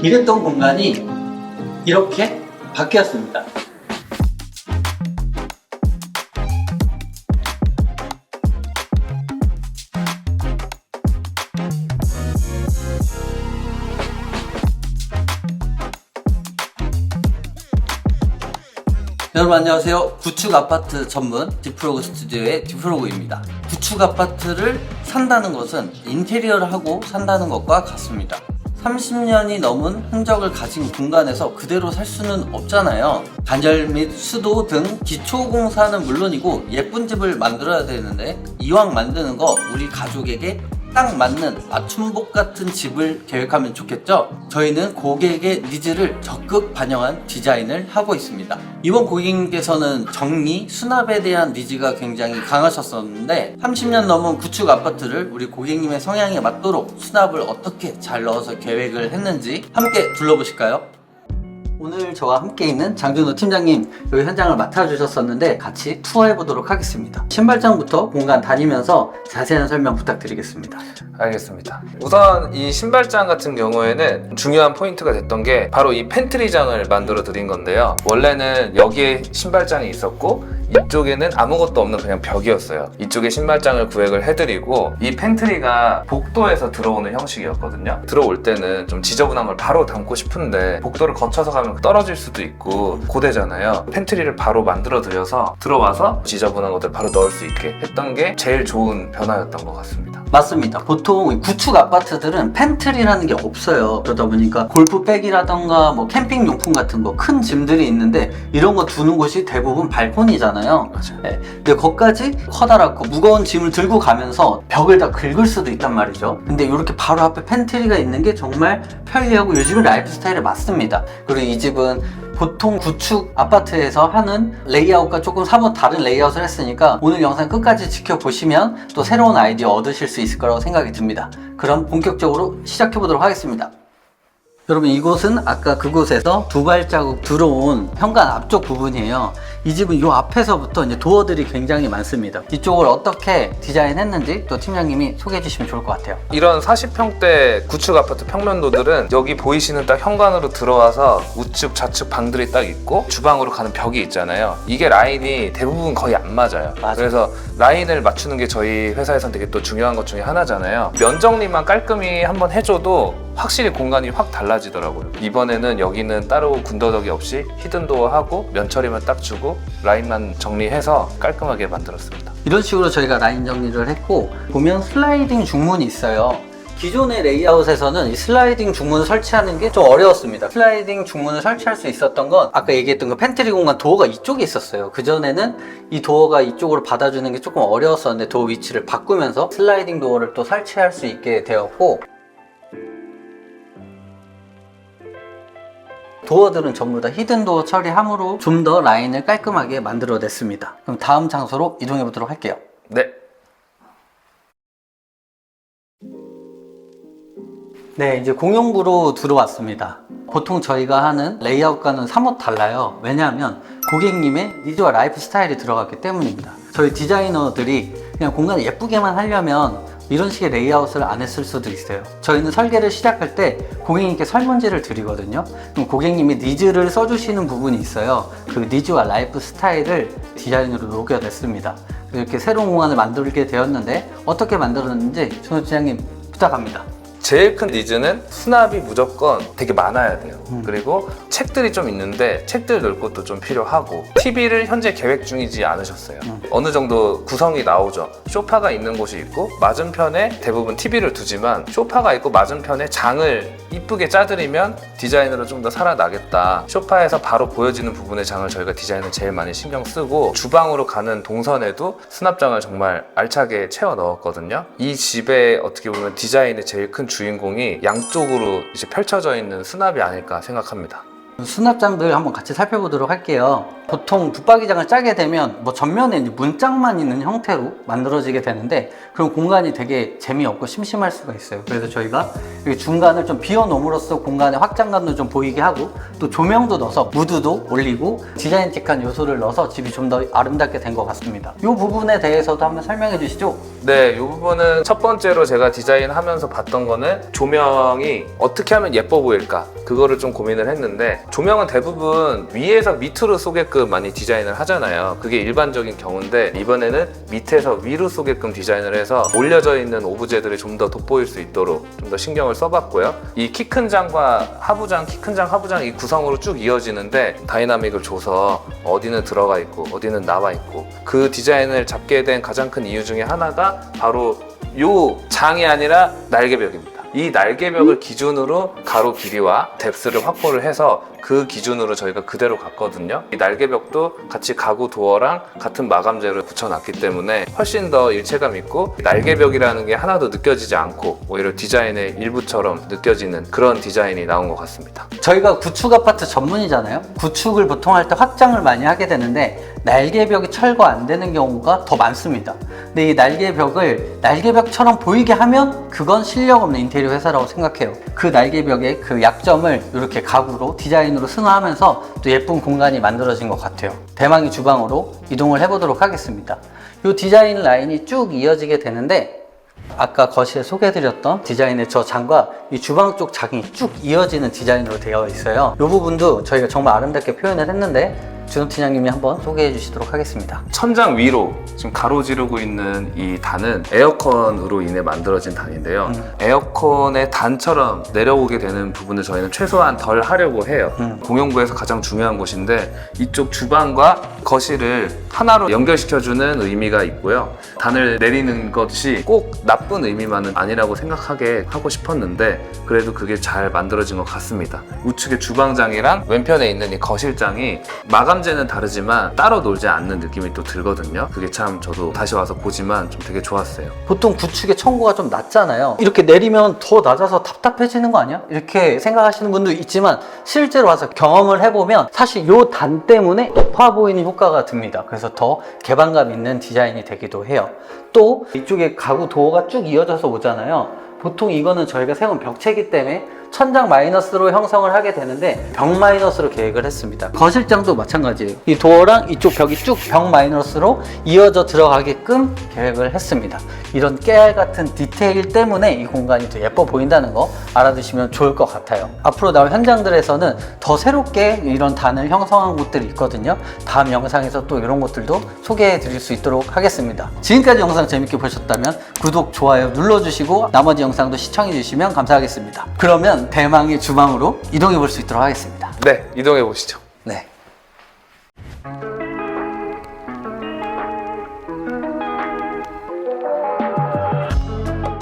이랬던 공간이 이렇게 바뀌었습니다. 여러분 안녕하세요. 구축 아파트 전문 디프로그 스튜디오의 디프로그입니다. 구축 아파트를 산다는 것은 인테리어를 하고 산다는 것과 같습니다. 30년이 넘은 흔적을 가진 공간에서 그대로 살 수는 없잖아요. 단열 및 수도 등 기초 공사는 물론이고 예쁜 집을 만들어야 되는데 이왕 만드는 거 우리 가족에게 딱 맞는 맞춤복 같은 집을 계획하면 좋겠죠? 저희는 고객의 니즈를 적극 반영한 디자인을 하고 있습니다. 이번 고객님께서는 정리, 수납에 대한 니즈가 굉장히 강하셨었는데 30년 넘은 구축 아파트를 우리 고객님의 성향에 맞도록 수납을 어떻게 잘 넣어서 계획을 했는지 함께 둘러보실까요? 오늘 저와 함께 있는 장준호 팀장님 여기 현장을 맡아주셨었는데 같이 투어해 보도록 하겠습니다. 신발장부터 공간 다니면서 자세한 설명 부탁드리겠습니다. 알겠습니다. 우선 이 신발장 같은 경우에는 중요한 포인트가 됐던 게 바로 이 팬트리장을 만들어 드린 건데요. 원래는 여기에 신발장이 있었고 이쪽에는 아무것도 없는 그냥 벽이었어요. 이쪽에 신발장을 구획을 해드리고 이 팬트리가 복도에서 들어오는 형식이었거든요. 들어올 때는 좀 지저분한 걸 바로 담고 싶은데 복도를 거쳐서 가면 떨어질 수도 있고 고대잖아요. 팬트리를 바로 만들어 드려서 들어와서 지저분한 것들 바로 넣을 수 있게 했던 게 제일 좋은 변화였던 것 같습니다. 맞습니다. 보통 구축 아파트들은 팬트리라는 게 없어요. 그러다 보니까 골프백이라던가 뭐 캠핑용품 같은 거 큰 짐들이 있는데 이런 거 두는 곳이 대부분 발코니잖아요. 맞아요. 네. 근데 거기까지 커다랗고 무거운 짐을 들고 가면서 벽을 다 긁을 수도 있단 말이죠. 근데 이렇게 바로 앞에 팬트리가 있는 게 정말 편리하고 요즘은 라이프 스타일에 맞습니다. 그리고 이 집은 보통 구축 아파트에서 하는 레이아웃과 조금 사뭇 다른 레이아웃을 했으니까 오늘 영상 끝까지 지켜보시면 또 새로운 아이디어 얻으실 수 있을 거라고 생각이 듭니다. 그럼 본격적으로 시작해 보도록 하겠습니다. 여러분 이곳은 아까 그곳에서 두 발자국 들어온 현관 앞쪽 부분이에요. 이 집은 이 앞에서부터 이제 도어들이 굉장히 많습니다. 이쪽을 어떻게 디자인했는지 또 팀장님이 소개해 주시면 좋을 것 같아요. 이런 40평대 구축 아파트 평면도들은 여기 보이시는 딱 현관으로 들어와서 우측 좌측 방들이 딱 있고 주방으로 가는 벽이 있잖아요. 이게 라인이 대부분 거의 안 맞아요. 그래서 라인을 맞추는 게 저희 회사에선 되게 또 중요한 것 중에 하나잖아요. 면 정리만 깔끔히 한번 해줘도 확실히 공간이 확 달라지더라고요. 이번에는 여기는 따로 군더더기 없이 히든도어 하고 면 처리만 딱 주고 라인만 정리해서 깔끔하게 만들었습니다. 이런 식으로 저희가 라인 정리를 했고 보면 슬라이딩 중문이 있어요. 기존의 레이아웃에서는 이 슬라이딩 중문을 설치하는 게 좀 어려웠습니다. 슬라이딩 중문을 설치할 수 있었던 건 아까 얘기했던 그 팬트리 공간 도어가 이쪽에 있었어요. 그전에는 이 도어가 이쪽으로 받아주는 게 조금 어려웠었는데 도어 위치를 바꾸면서 슬라이딩 도어를 또 설치할 수 있게 되었고 도어들은 전부 다 히든 도어 처리함으로 좀 더 라인을 깔끔하게 만들어냈습니다. 그럼 다음 장소로 이동해 보도록 할게요. 네. 네, 이제 공용부로 들어왔습니다. 보통 저희가 하는 레이아웃과는 사뭇 달라요. 왜냐하면 고객님의 니즈와 라이프 스타일이 들어갔기 때문입니다. 저희 디자이너들이 그냥 공간을 예쁘게만 하려면 이런 식의 레이아웃을 안 했을 수도 있어요. 저희는 설계를 시작할 때 고객님께 설문지를 드리거든요. 그럼 고객님이 니즈를 써주시는 부분이 있어요. 그 니즈와 라이프 스타일을 디자인으로 녹여냈습니다. 이렇게 새로운 공간을 만들게 되었는데 어떻게 만들었는지 준호 팀장님 부탁합니다. 제일 큰 니즈는 수납이 무조건 되게 많아야 돼요. 그리고 책들이 좀 있는데 책들 넣을 것도 좀 필요하고 TV를 현재 계획 중이지 않으셨어요. 어느 정도 구성이 나오죠. 소파가 있는 곳이 있고 맞은편에 대부분 TV를 두지만 소파가 있고 맞은편에 장을 이쁘게 짜드리면 디자인으로 좀 더 살아나겠다. 소파에서 바로 보여지는 부분의 장을 저희가 디자인을 제일 많이 신경 쓰고 주방으로 가는 동선에도 수납장을 정말 알차게 채워 넣었거든요. 이 집의 어떻게 보면 디자인의 제일 큰 주인공이 양쪽으로 이제 펼쳐져 있는 수납이 아닐까 생각합니다. 수납장들 한번 같이 살펴보도록 할게요. 보통 붙박이장을 짜게 되면 뭐 전면에 이제 문짝만 있는 형태로 만들어지게 되는데 그럼 공간이 되게 재미없고 심심할 수가 있어요. 그래서 저희가 여기 중간을 좀 비워놓음으로써 공간의 확장감도 좀 보이게 하고 또 조명도 넣어서 무드도 올리고 디자인틱한 요소를 넣어서 집이 좀 더 아름답게 된 것 같습니다. 이 부분에 대해서도 한번 설명해 주시죠. 네, 이 부분은 첫 번째로 제가 디자인하면서 봤던 거는 조명이 어떻게 하면 예뻐 보일까? 그거를 좀 고민을 했는데 조명은 대부분 위에서 밑으로 쏘게끔 많이 디자인을 하잖아요. 그게 일반적인 경우인데 이번에는 밑에서 위로 쏘게끔 디자인을 해서 올려져 있는 오브제들이 좀 더 돋보일 수 있도록 좀 더 신경을 써봤고요. 이 키 큰 장과 하부장, 키 큰 장, 하부장 이 구성으로 쭉 이어지는데 다이나믹을 줘서 어디는 들어가 있고 어디는 나와 있고 그 디자인을 잡게 된 가장 큰 이유 중에 하나가 바로 요 장이 아니라 날개벽입니다. 이 날개벽을 기준으로 가로 길이와 뎁스를 확보를 해서 그 기준으로 저희가 그대로 갔거든요. 이 날개벽도 같이 가구 도어랑 같은 마감재를 붙여놨기 때문에 훨씬 더 일체감 있고 날개벽이라는 게 하나도 느껴지지 않고 오히려 디자인의 일부처럼 느껴지는 그런 디자인이 나온 것 같습니다. 저희가 구축 아파트 전문이잖아요. 구축을 보통 할 때 확장을 많이 하게 되는데 날개벽이 철거 안 되는 경우가 더 많습니다. 근데 이 날개벽을 날개벽처럼 보이게 하면 그건 실력 없는 인테리어 회사라고 생각해요. 그 날개벽의 그 약점을 이렇게 가구로 디자인으로 승화하면서 또 예쁜 공간이 만들어진 것 같아요. 대망의 주방으로 이동을 해보도록 하겠습니다. 이 디자인 라인이 쭉 이어지게 되는데 아까 거실에 소개해드렸던 디자인의 저 장과 이 주방 쪽 장이 쭉 이어지는 디자인으로 되어 있어요. 이 부분도 저희가 정말 아름답게 표현을 했는데 준호 팀장님이 한번 소개해 주시도록 하겠습니다. 천장 위로 지금 가로지르고 있는 이 단은 에어컨으로 인해 만들어진 단인데요. 에어컨의 단처럼 내려오게 되는 부분을 저희는 최소한 덜 하려고 해요. 공용부에서 가장 중요한 곳인데 이쪽 주방과 거실을 하나로 연결시켜주는 의미가 있고요. 단을 내리는 것이 꼭 나쁜 의미만은 아니라고 생각하게 하고 싶었는데 그래도 그게 잘 만들어진 것 같습니다. 우측에 주방장이랑 왼편에 있는 이 거실장이 마감재는 다르지만 따로 놀지 않는 느낌이 또 들거든요. 그게 참 저도 다시 와서 보지만 좀 되게 좋았어요. 보통 구축의 층고가 좀 낮잖아요. 이렇게 내리면 더 낮아서 답답해지는 거 아니야? 이렇게 생각하시는 분도 있지만 실제로 와서 경험을 해보면 사실 이 단 때문에 높아 보이는 효과가 듭니다. 그래서 더 개방감 있는 디자인이 되기도 해요. 또 이쪽에 가구 도어가 쭉 이어져서 오잖아요. 보통 이거는 저희가 세운 벽체이기 때문에 천장 마이너스로 형성을 하게 되는데 벽 마이너스로 계획을 했습니다. 거실장도 마찬가지예요. 이 도어랑 이쪽 벽이 쭉 벽 마이너스로 이어져 들어가게끔 계획을 했습니다. 이런 깨알 같은 디테일 때문에 이 공간이 더 예뻐 보인다는 거 알아두시면 좋을 것 같아요. 앞으로 나올 현장들에서는 더 새롭게 이런 단을 형성한 곳들이 있거든요. 다음 영상에서 또 이런 것들도 소개해 드릴 수 있도록 하겠습니다. 지금까지 영상 재밌게 보셨다면 구독, 좋아요 눌러주시고 나머지 영상도 시청해 주시면 감사하겠습니다. 그러면 대망의 주방으로 이동해 볼 수 있도록 하겠습니다. 네, 이동해 보시죠. 네.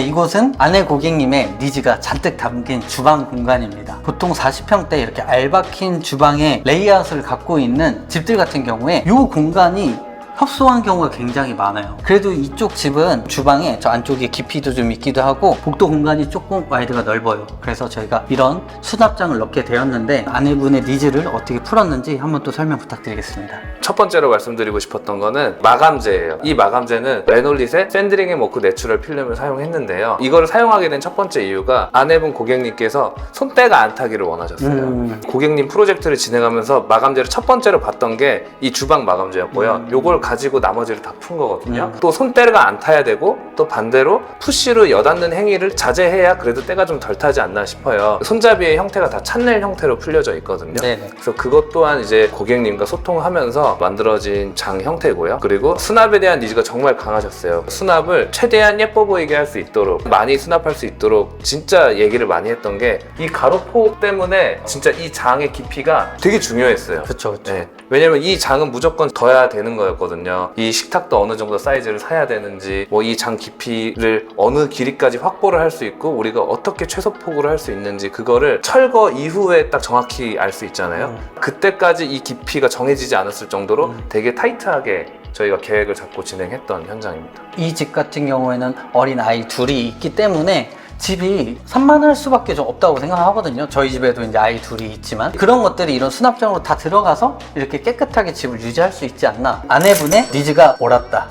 이곳은 아내 고객님의 니즈가 잔뜩 담긴 주방 공간입니다. 보통 40평대 이렇게 알박힌 주방의 레이아웃을 갖고 있는 집들 같은 경우에 이 공간이 협소한 경우가 굉장히 많아요. 그래도 이쪽 집은 주방에 저 안쪽에 깊이도 좀 있기도 하고 복도 공간이 조금 와이드가 넓어요. 그래서 저희가 이런 수납장을 넣게 되었는데 아내분의 니즈를 어떻게 풀었는지 한번 또 설명 부탁드리겠습니다. 첫 번째로 말씀드리고 싶었던 거는 마감재예요. 이 마감재는 레놀릿의 샌드링 앤 워크 내추럴 필름을 사용했는데요. 이거를 사용하게 된 첫 번째 이유가 아내분 고객님께서 손때가 안 타기를 원하셨어요. 고객님 프로젝트를 진행하면서 마감재를 첫 번째로 봤던 게 이 주방 마감재였고요. 요걸 가지고 나머지를 다 푼 거거든요. 또 손때가 안 타야 되고 또 반대로 푸시로 여닫는 행위를 자제해야 그래도 때가 좀 덜 타지 않나 싶어요. 손잡이의 형태가 다 찬넬 형태로 풀려져 있거든요. 네네. 그래서 그것 또한 이제 고객님과 소통하면서 만들어진 장 형태고요. 그리고 수납에 대한 니즈가 정말 강하셨어요. 수납을 최대한 예뻐 보이게 할 수 있도록 많이 수납할 수 있도록 진짜 얘기를 많이 했던 게 이 가로폭 때문에 진짜 이 장의 깊이가 되게 중요했어요. 그쵸. 네. 왜냐면 이 장은 무조건 둬야 되는 거였거든요. 이 식탁도 어느 정도 사이즈를 사야 되는지 뭐 이 장 깊이를 어느 길이까지 확보를 할 수 있고 우리가 어떻게 최소폭으로 할 수 있는지 그거를 철거 이후에 딱 정확히 알 수 있잖아요. 그때까지 이 깊이가 정해지지 않았을 정도로 되게 타이트하게 저희가 계획을 잡고 진행했던 현장입니다. 이 집 같은 경우에는 어린 아이 둘이 있기 때문에 집이 산만할 수밖에 좀 없다고 생각하거든요. 저희 집에도 이제 아이 둘이 있지만 그런 것들이 이런 수납장으로 다 들어가서 이렇게 깨끗하게 집을 유지할 수 있지 않나. 아내분의 니즈가 옳았다.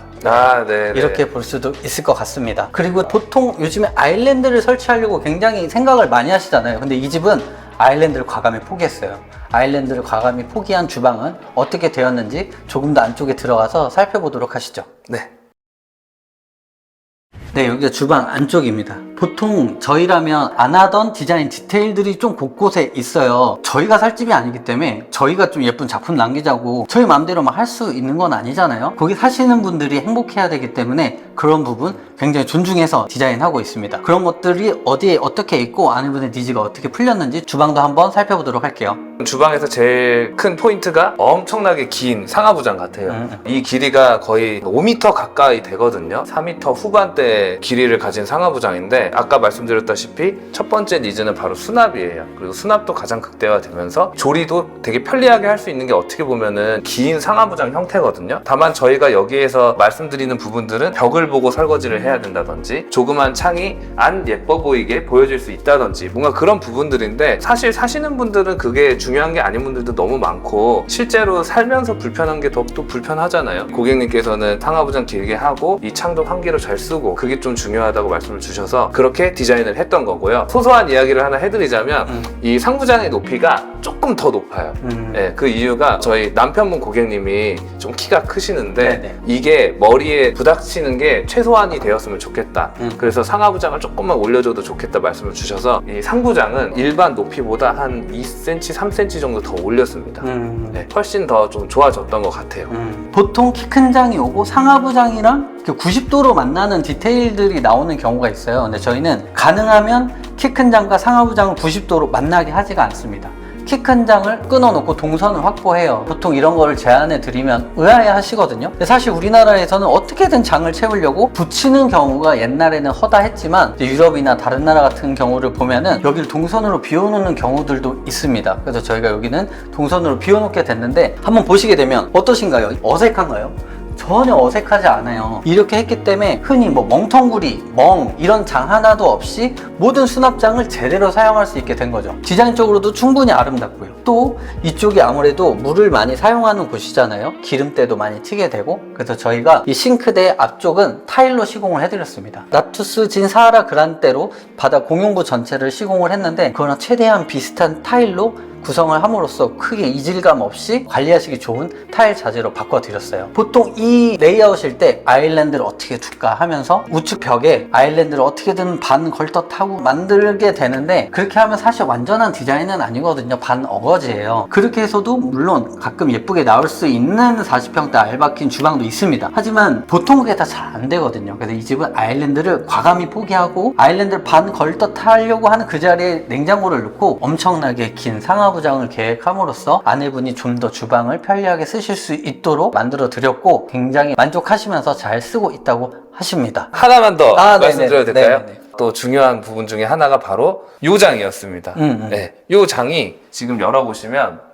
네. 이렇게 볼 수도 있을 것 같습니다. 그리고 보통 요즘에 아일랜드를 설치하려고 굉장히 생각을 많이 하시잖아요. 근데 이 집은 아일랜드를 과감히 포기했어요. 아일랜드를 과감히 포기한 주방은 어떻게 되었는지 조금 더 안쪽에 들어가서 살펴보도록 하시죠. 네, 여기가 주방 안쪽입니다. 보통 저희라면 안 하던 디자인 디테일들이 좀 곳곳에 있어요. 저희가 살 집이 아니기 때문에 저희가 좀 예쁜 작품 남기자고 저희 마음대로 막 할 수 있는 건 아니잖아요. 거기 사시는 분들이 행복해야 되기 때문에 그런 부분 굉장히 존중해서 디자인하고 있습니다. 그런 것들이 어디에 어떻게 있고 아내분의 니즈가 어떻게 풀렸는지 주방도 한번 살펴보도록 할게요. 주방에서 제일 큰 포인트가 엄청나게 긴 상하부장 같아요. 이 길이가 거의 5m 가까이 되거든요. 4m 후반대 길이를 가진 상하부장인데 아까 말씀드렸다시피 첫 번째 니즈는 바로 수납이에요. 그리고 수납도 가장 극대화되면서 조리도 되게 편리하게 할 수 있는 게 어떻게 보면은 긴 상하부장 형태거든요. 다만 저희가 여기에서 말씀드리는 부분들은 벽을 보고 설거지를 해야 된다든지 조그만 창이 안 예뻐 보이게 보여질 수 있다든지 뭔가 그런 부분들인데 사실 사시는 분들은 그게 중요한 게 아닌 분들도 너무 많고 실제로 살면서 불편한 게 더 또 불편하잖아요. 고객님께서는 상하부장 길게 하고 이 창도 환기로 잘 쓰고 그게 좀 중요하다고 말씀을 주셔서 그렇게 디자인을 했던 거고요. 소소한 이야기를 하나 해드리자면 이 상부장의 높이가 조금 더 높아요. 네, 그 이유가 저희 남편분 고객님이 좀 키가 크시는데 네네. 이게 머리에 부닥치는 게 최소한이 되었으면 좋겠다. 그래서 상하부장을 조금만 올려줘도 좋겠다 말씀을 주셔서 이 상부장은 일반 높이보다 한 2cm, 3cm 정도 더 올렸습니다. 네, 훨씬 더 좀 좋아졌던 것 같아요. 보통 키 큰 장이 오고 상하부장이랑 90도로 만나는 디테일들이 나오는 경우가 있어요. 근데 저희는 가능하면 키 큰 장과 상하부장을 90도로 만나게 하지가 않습니다. 키 큰 장을 끊어놓고 동선을 확보해요. 보통 이런 거를 제안해 드리면 의아해 하시거든요. 근데 사실 우리나라에서는 어떻게든 장을 채우려고 붙이는 경우가 옛날에는 허다했지만 유럽이나 다른 나라 같은 경우를 보면은 여기를 동선으로 비워놓는 경우들도 있습니다. 그래서 저희가 여기는 동선으로 비워놓게 됐는데 한번 보시게 되면 어떠신가요? 어색한가요? 전혀 어색하지 않아요. 이렇게 했기 때문에 흔히 뭐 멍텅구리, 멍 이런 장 하나도 없이 모든 수납장을 제대로 사용할 수 있게 된 거죠. 디자인적으로도 충분히 아름답고요. 또 이쪽이 아무래도 물을 많이 사용하는 곳이잖아요. 기름때도 많이 튀게 되고 그래서 저희가 이 싱크대 앞쪽은 타일로 시공을 해드렸습니다. 나투스 진 사하라 그란데로 바다 공용부 전체를 시공을 했는데 그거랑 최대한 비슷한 타일로 구성을 함으로써 크게 이질감 없이 관리하시기 좋은 타일 자재로 바꿔드렸어요. 보통 이 레이아웃일 때 아일랜드를 어떻게 둘까 하면서 우측 벽에 아일랜드를 어떻게든 반 걸떡하고 만들게 되는데 그렇게 하면 사실 완전한 디자인은 아니거든요. 반 어거지예요. 그렇게 해서도 물론 가끔 예쁘게 나올 수 있는 40평대 알바킨 주방도 있습니다. 하지만 보통 그게 다 잘 안 되거든요. 그래서 이 집은 아일랜드를 과감히 포기하고 아일랜드를 반 걸떡하려고 하는 그 자리에 냉장고를 넣고 엄청나게 긴 상하부장을 계획함으로써 아내분이 좀 더 주방을 편리하게 쓰실 수 있도록 만들어 드렸고 굉장히 만족하시면서 잘 쓰고 있다고 하십니다. 하나만 더 말씀드려도 네네. 될까요? 네네. 또 중요한 부분 중에 하나가 바로 요 장이었습니다. 네, 요 장이 지금 열어보시면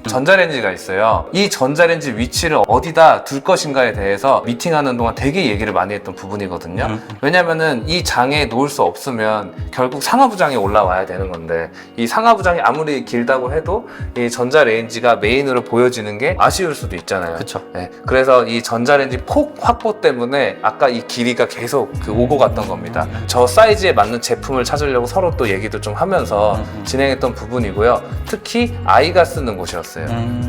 전자레인지가 있어요. 이 전자레인지 위치를 어디다 둘 것인가에 대해서 미팅하는 동안 되게 얘기를 많이 했던 부분이거든요. 왜냐면은 이 장에 놓을 수 없으면 결국 상하부장에 올라와야 되는 건데 이 상하부장이 아무리 길다고 해도 이 전자레인지가 메인으로 보여지는 게 아쉬울 수도 있잖아요. 그쵸. 네, 그래서 이 전자레인지 폭 확보 때문에 아까 이 길이가 계속 오고 갔던 겁니다. 저 사이즈에 맞는 제품을 찾으려고 서로 또 얘기도 좀 하면서 진행했던 부분이고요. 특히 아이가 쓰는 곳이었어요.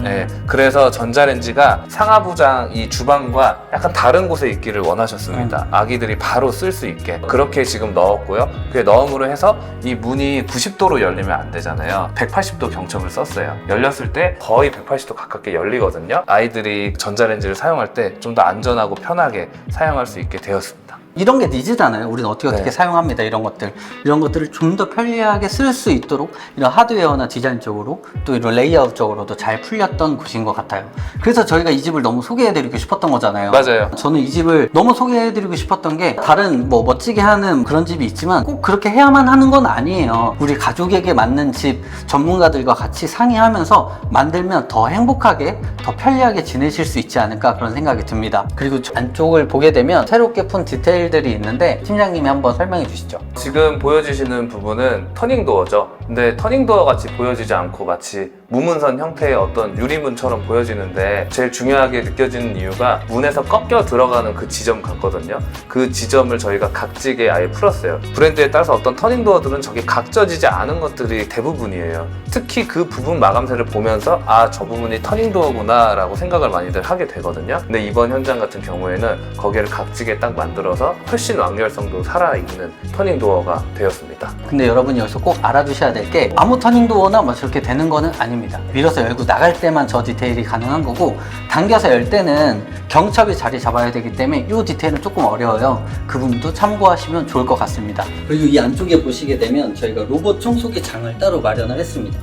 네, 그래서 전자레인지가 상하부장 이 주방과 약간 다른 곳에 있기를 원하셨습니다. 아기들이 바로 쓸 수 있게 그렇게 지금 넣었고요. 그게 넣음으로 해서 이 문이 90도로 열리면 안 되잖아요. 180도 경첩을 썼어요. 열렸을 때 거의 180도 가깝게 열리거든요. 아이들이 전자레인지를 사용할 때 좀 더 안전하고 편하게 사용할 수 있게 되었습니다. 이런 게 니즈잖아요. 우리는 어떻게 사용합니다. 이런 것들을 좀 더 편리하게 쓸 수 있도록 이런 하드웨어나 디자인적으로 또 이런 레이아웃적으로도 잘 풀렸던 곳인 것 같아요. 그래서 저희가 이 집을 너무 소개해드리고 싶었던 거잖아요. 맞아요. 저는 이 집을 너무 소개해드리고 싶었던 게 다른 뭐 멋지게 하는 그런 집이 있지만 꼭 그렇게 해야만 하는 건 아니에요. 우리 가족에게 맞는 집 전문가들과 같이 상의하면서 만들면 더 행복하게 더 편리하게 지내실 수 있지 않을까 그런 생각이 듭니다. 그리고 안쪽을 보게 되면 새롭게 푼 디테일 디테일들이 있는데 팀장님이 한번 설명해 주시죠. 지금 보여주시는 부분은 터닝도어죠. 근데 터닝도어 같이 보여지지 않고 마치 무문선 형태의 어떤 유리문처럼 보여지는데 제일 중요하게 느껴지는 이유가 문에서 꺾여 들어가는 그 지점 같거든요. 그 지점을 저희가 각지게 아예 풀었어요. 브랜드에 따라서 어떤 터닝도어들은 저게 각져지지 않은 것들이 대부분이에요. 특히 그 부분 마감새를 보면서 아, 저 부분이 터닝도어구나 라고 생각을 많이들 하게 되거든요. 근데 이번 현장 같은 경우에는 거기를 각지게 딱 만들어서 훨씬 완결성도 살아있는 터닝도어가 되었습니다. 근데 여러분이 여기서 꼭 알아두셔야 될 게 아무 터닝도어나 뭐 저렇게 되는 거는 아닙니다. 밀어서 열고 나갈 때만 저 디테일이 가능한 거고 당겨서 열 때는 경첩이 자리 잡아야 되기 때문에 이 디테일은 조금 어려워요. 그 부분도 참고하시면 좋을 것 같습니다. 그리고 이 안쪽에 보시게 되면 저희가 로봇 청소기 장을 따로 마련을 했습니다.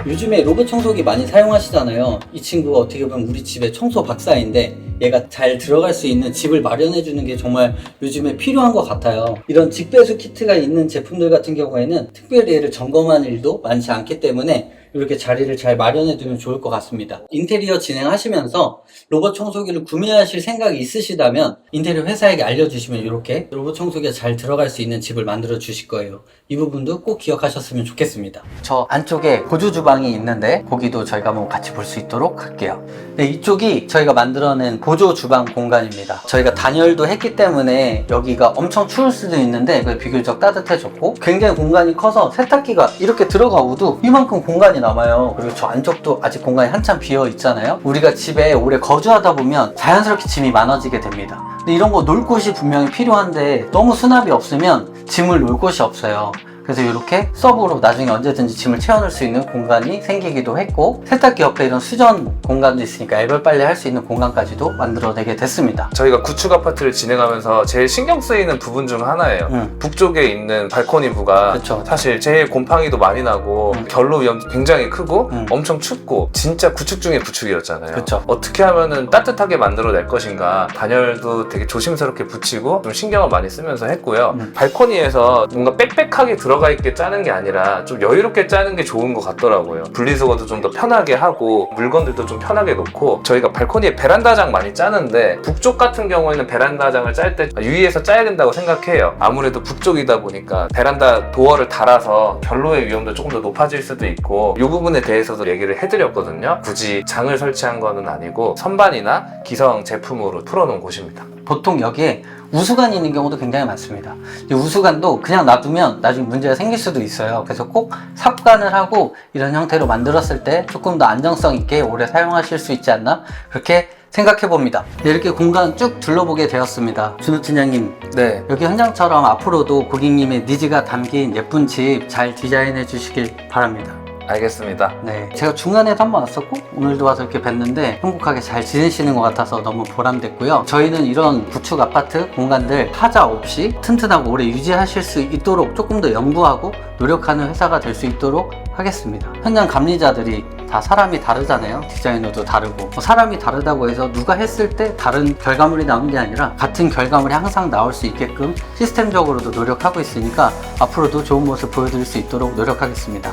요즘에 로봇 청소기 많이 사용하시잖아요. 이 친구가 어떻게 보면 우리 집의 청소 박사인데 얘가 잘 들어갈 수 있는 집을 마련해 주는 게 정말 요즘에 필요한 것 같아요. 이런 직배수 키트가 있는 제품들 같은 경우에는 특별히 얘를 점검하는 일도 많지 않기 때문에 이렇게 자리를 잘 마련해 두면 좋을 것 같습니다. 인테리어 진행하시면서 로봇 청소기를 구매하실 생각이 있으시다면 인테리어 회사에게 알려주시면 이렇게 로봇 청소기가 잘 들어갈 수 있는 집을 만들어 주실 거예요. 이 부분도 꼭 기억하셨으면 좋겠습니다. 저 안쪽에 보조 주방이 있는데 거기도 저희가 한번 같이 볼 수 있도록 할게요. 네, 이쪽이 저희가 만들어낸 보조 주방 공간입니다. 저희가 단열도 했기 때문에 여기가 엄청 추울 수도 있는데 비교적 따뜻해졌고 굉장히 공간이 커서 세탁기가 이렇게 들어가고도 이만큼 공간이 남아요. 그리고 저 안쪽도 아직 공간이 한참 비어 있잖아요. 우리가 집에 오래 거주하다 보면 자연스럽게 짐이 많아지게 됩니다. 근데 이런 거 놀 곳이 분명히 필요한데 너무 수납이 없으면 짐을 놓을 곳이 없어요. 그래서 이렇게 서브로 나중에 언제든지 짐을 채워넣을 수 있는 공간이 생기기도 했고 세탁기 옆에 이런 수전 공간도 있으니까 애벌 빨래 할 수 있는 공간까지도 만들어내게 됐습니다. 저희가 구축 아파트를 진행하면서 제일 신경 쓰이는 부분 중 하나예요. 북쪽에 있는 발코니부가 그쵸. 사실 제일 곰팡이도 많이 나고 결로 위험도 굉장히 크고 엄청 춥고 진짜 구축 중에 구축이었잖아요. 그쵸. 어떻게 하면은 따뜻하게 만들어낼 것인가 단열도 되게 조심스럽게 붙이고 좀 신경을 많이 쓰면서 했고요. 발코니에서 뭔가 빽빽하게 들어가 있게 짜는 게 아니라 좀 여유롭게 짜는 게 좋은 것 같더라고요. 분리수거도 좀 더 편하게 하고 물건들도 좀 편하게 놓고 저희가 발코니에 베란다장 많이 짜는데 북쪽 같은 경우에는 베란다장을 짤 때 유의해서 짜야 된다고 생각해요. 아무래도 북쪽이다 보니까 베란다 도어를 달아서 결로의 위험도 조금 더 높아질 수도 있고 이 부분에 대해서도 얘기를 해드렸거든요. 굳이 장을 설치한 거는 아니고 선반이나 기성 제품으로 풀어놓은 곳입니다. 보통 여기에 우수관이 있는 경우도 굉장히 많습니다. 이 우수관도 그냥 놔두면 나중에 문제가 생길 수도 있어요. 그래서 꼭 삽관을 하고 이런 형태로 만들었을 때 조금 더 안정성 있게 오래 사용하실 수 있지 않나 그렇게 생각해 봅니다. 이렇게 공간 쭉 둘러보게 되었습니다. 준호 팀장님, 네. 여기 현장처럼 앞으로도 고객님의 니즈가 담긴 예쁜 집 잘 디자인해 주시길 바랍니다. 알겠습니다. 네, 제가 중간에도 한번 왔었고 오늘도 와서 이렇게 뵀는데 행복하게 잘 지내시는 것 같아서 너무 보람됐고요. 저희는 이런 구축 아파트 공간들 하자 없이 튼튼하고 오래 유지하실 수 있도록 조금 더 연구하고 노력하는 회사가 될 수 있도록 하겠습니다. 현장 감리자들이 다 사람이 다르잖아요. 디자이너도 다르고 사람이 다르다고 해서 누가 했을 때 다른 결과물이 나오는 게 아니라 같은 결과물이 항상 나올 수 있게끔 시스템적으로도 노력하고 있으니까 앞으로도 좋은 모습 보여드릴 수 있도록 노력하겠습니다.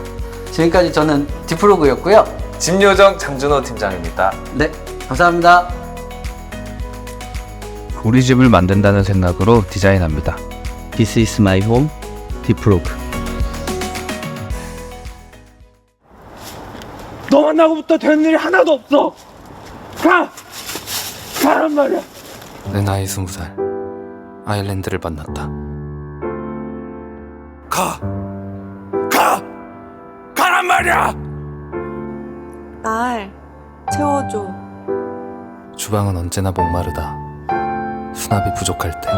지금까지 저는 디프로그였고요. 집요정 장준호 팀장입니다. 네, 감사합니다. 우리 집을 만든다는 생각으로 디자인합니다. This is my home, 디프로그. 너 만나고부터 된 일이 하나도 없어. 가란 말이야. 내 나이 20살 아일랜드를 만났다. 가란 말이야. 날 채워줘. 주방은 언제나 목마르다. 수납이 부족할 때